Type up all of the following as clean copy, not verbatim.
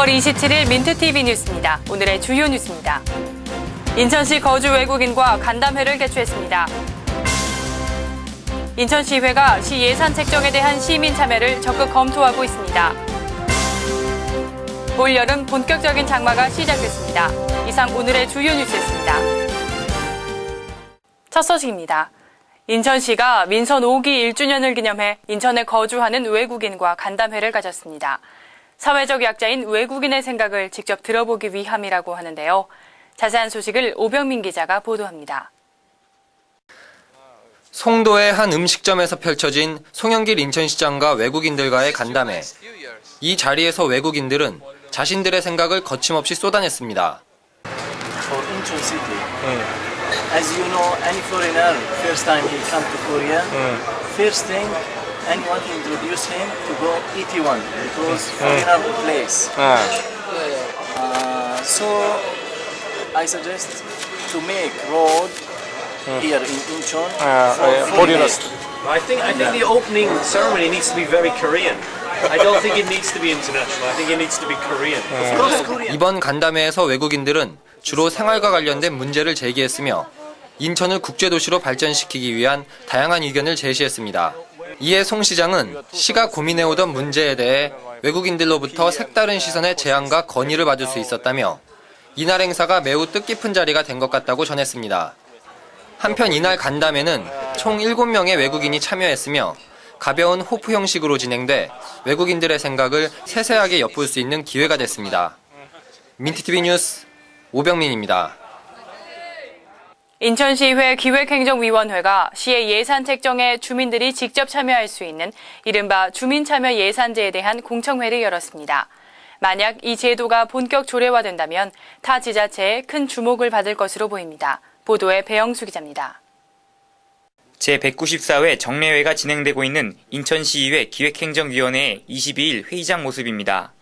5월 27일 민트TV 뉴스입니다. 오늘의 주요 뉴스입니다. 인천시 거주 외국인과 간담회를 개최했습니다. 인천시의회가 시 예산 책정에 대한 시민 참여를 적극 검토하고 있습니다. 올여름 본격적인 장마가 시작됐습니다. 이상 오늘의 주요 뉴스였습니다. 첫 소식입니다. 인천시가 민선 5기 1주년을 기념해 인천에 거주하는 외국인과 간담회를 가졌습니다. 사회적 약자인 외국인의 생각을 직접 들어보기 위함이라고 하는데요. 자세한 소식을 오병민 기자가 보도합니다. 송도의 한 음식점에서 펼쳐진 송영길 인천시장과 외국인들과의 간담회. 이 자리에서 외국인들은 자신들의 생각을 거침없이 쏟아냈습니다. For Incheon City, as you know, any foreigner first time he come to Korea, first thing anyone introduce him to go ET1 because foreigner place. So I suggest to make road here in Incheon for foreigners. I think the opening ceremony needs to be very Korean. I don't think it needs to be international. I think it needs to be Korean. 이번 간담회에서 외국인들은 주로 생활과 관련된 문제를 제기했으며 인천을 국제도시로 발전시키기 위한 다양한 의견을 제시했습니다. 이에 송 시장은 시가 고민해오던 문제에 대해 외국인들로부터 색다른 시선의 제안과 건의를 받을 수 있었다며 이날 행사가 매우 뜻깊은 자리가 된 것 같다고 전했습니다. 한편 이날 간담회는 총 7명의 외국인이 참여했으며 가벼운 호프 형식으로 진행돼 외국인들의 생각을 세세하게 엿볼 수 있는 기회가 됐습니다. 민트TV 뉴스 오병민입니다. 인천시의회 기획행정위원회가 시의 예산 책정에 주민들이 직접 참여할 수 있는 이른바 주민참여 예산제에 대한 공청회를 열었습니다. 만약 이 제도가 본격 조례화된다면 타 지자체에 큰 주목을 받을 것으로 보입니다. 보도에 배영수 기자입니다. 제194회 정례회가 진행되고 있는 인천시의회 기획행정위원회의 22일 회의장 모습입니다.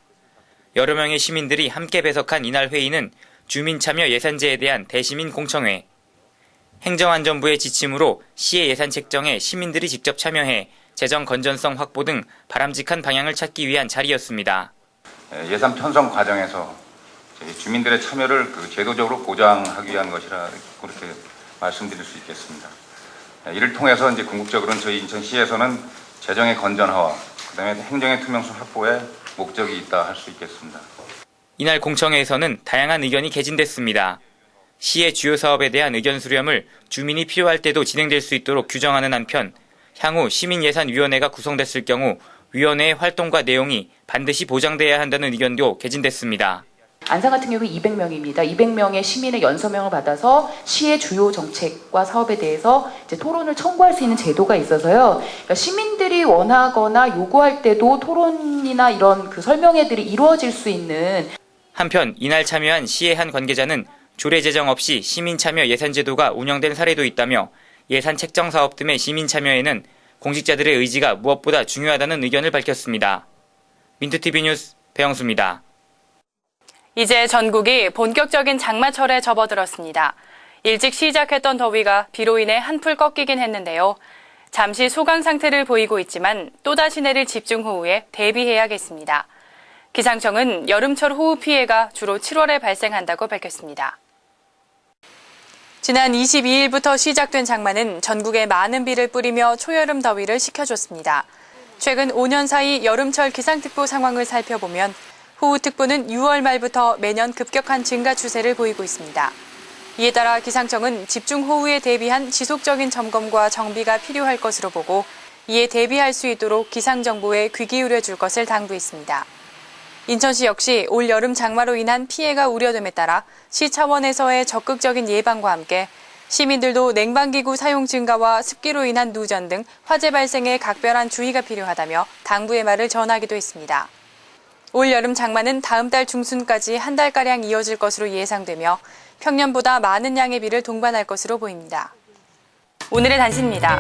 여러 명의 시민들이 함께 배석한 이날 회의는 주민참여 예산제에 대한 대시민 공청회, 행정안전부의 지침으로 시의 예산 책정에 시민들이 직접 참여해 재정 건전성 확보 등 바람직한 방향을 찾기 위한 자리였습니다. 예산 편성 과정에서 주민들의 참여를 제도적으로 보장하기 위한 것이라 그렇게 말씀드릴 수 있겠습니다. 이를 통해서 궁극적으로는 저희 인천시에서는 재정의 건전화와 그다음에 행정의 투명성 확보에 목적이 있다 할 수 있겠습니다. 이날 공청회에서는 다양한 의견이 개진됐습니다. 시의 주요 사업에 대한 의견 수렴을 주민이 필요할 때도 진행될 수 있도록 규정하는 한편 향후 시민예산위원회가 구성됐을 경우 위원회의 활동과 내용이 반드시 보장돼야 한다는 의견도 개진됐습니다. 안산 같은 경우 200명입니다. 200명의 시민의 연서명을 받아서 시의 주요 정책과 사업에 대해서 이제 토론을 청구할 수 있는 제도가 있어서요. 그러니까 시민들이 원하거나 요구할 때도 토론이나 이런 설명회들이 이루어질 수 있는. 한편 이날 참여한 시의 한 관계자는 조례 제정 없이 시민참여 예산제도가 운영된 사례도 있다며 예산 책정 사업 등의 시민참여에는 공직자들의 의지가 무엇보다 중요하다는 의견을 밝혔습니다. 민트TV 뉴스 배영수입니다. 이제 전국이 본격적인 장마철에 접어들었습니다. 일찍 시작했던 더위가 비로 인해 한풀 꺾이긴 했는데요. 잠시 소강 상태를 보이고 있지만 또다시 내릴 집중호우에 대비해야겠습니다. 기상청은 여름철 호우 피해가 주로 7월에 발생한다고 밝혔습니다. 지난 22일부터 시작된 장마는 전국에 많은 비를 뿌리며 초여름 더위를 식혀줬습니다. 최근 5년 사이 여름철 기상특보 상황을 살펴보면 호우특보는 6월 말부터 매년 급격한 증가 추세를 보이고 있습니다. 이에 따라 기상청은 집중호우에 대비한 지속적인 점검과 정비가 필요할 것으로 보고 이에 대비할 수 있도록 기상정보에 귀 기울여 줄 것을 당부했습니다. 인천시 역시 올 여름 장마로 인한 피해가 우려됨에 따라 시 차원에서의 적극적인 예방과 함께 시민들도 냉방기구 사용 증가와 습기로 인한 누전 등 화재 발생에 각별한 주의가 필요하다며 당부의 말을 전하기도 했습니다. 올 여름 장마는 다음 달 중순까지 한 달가량 이어질 것으로 예상되며 평년보다 많은 양의 비를 동반할 것으로 보입니다. 오늘의 단신입니다.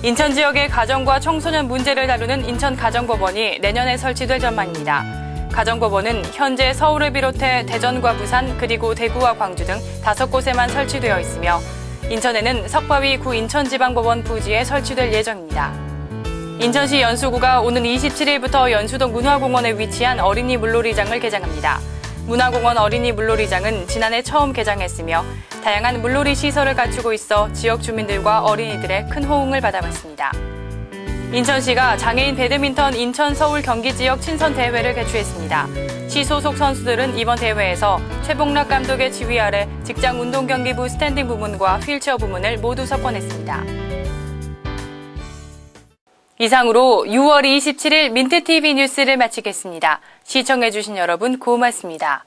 인천 지역의 가정과 청소년 문제를 다루는 인천가정법원이 내년에 설치될 전망입니다. 가정법원은 현재 서울을 비롯해 대전과 부산 그리고 대구와 광주 등 5곳에만 설치되어 있으며 인천에는 석바위 구 인천지방법원 부지에 설치될 예정입니다. 인천시 연수구가 오는 27일부터 연수동 문화공원에 위치한 어린이 물놀이장을 개장합니다. 문화공원 어린이 물놀이장은 지난해 처음 개장했으며 다양한 물놀이 시설을 갖추고 있어 지역 주민들과 어린이들의 큰 호응을 받아왔습니다. 인천시가 장애인 배드민턴 인천 서울 경기 지역 친선 대회를 개최했습니다. 시 소속 선수들은 이번 대회에서 최봉락 감독의 지휘 아래 직장 운동 경기부 스탠딩 부문과 휠체어 부문을 모두 석권했습니다. 이상으로 6월 27일 민트TV 뉴스를 마치겠습니다. 시청해주신 여러분 고맙습니다.